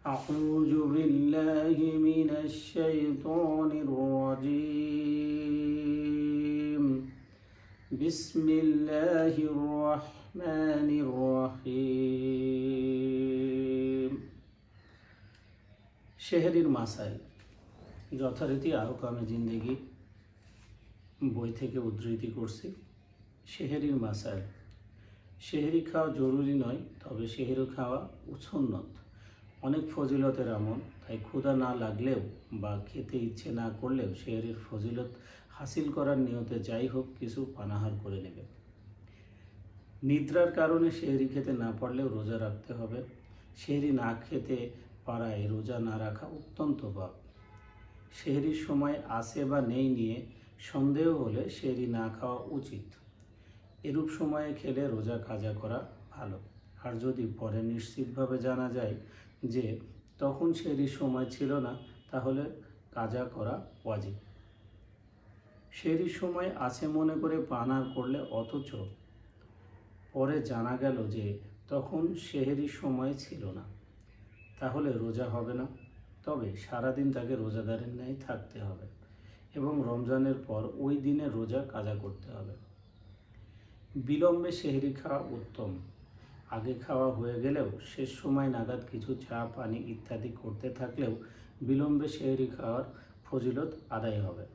أعوذ بالله من الشيطان الرجيم بسم الله الرحمن الرحيم শেহরির মাসাইল যথারীতি আহকামে জিন্দেগি বই থেকে উদ্ধৃতি করছি। শেহরির মাসাইল, শেহরি খাওয়া জরুরি নয়, তবে শেহরি খাওয়া সুন্নত। অনেক ফজিলতের আমল, তাই ক্ষুধা না লাগলেও বা খেতে ইচ্ছে না করলেও শেহরির ফজিলত হাসিল করার নিয়তে যাই হোক কিছু পানাহার করে নেবে। নিদ্রার কারণে শেহরি খেতে না পারলেও রোজা রাখতে হবে। শেহরি না খেতে পারায় রোজা না রাখা অত্যন্ত পাপ। শেহরির সময় আছে বা নেই নিয়ে সন্দেহ হলে শেহরি না খাওয়া উচিত। এরূপ সময়ে খেলে রোজা কাজা করা ভালো। আর যদি পরে নিশ্চিতভাবে জানা যায় যে তখন শেহরির সময় ছিল না, তাহলে কাজা করা ওয়াজিব। শেহরির সময় আছে মনে করে পানাহার করলে অথচ পরে জানা গেল যে তখন শেহরির সময় ছিল না, তাহলে রোজা হবে না। তবে সারাদিন তাকে রোজাদারের ন্যায় থাকতে হবে এবং রমজানের পর ওই দিনে রোজা কাজা করতে হবে। বিলম্বে শেহরি খাওয়া উত্তম। আগে খাওয়া হয়ে গেলেও শেষ সময় নাগাদ কিছু চা পানি ইত্যাদি করতে থাকলেও বিলম্বে শেহরি খাওয়ার ফজিলত আদায় হবে।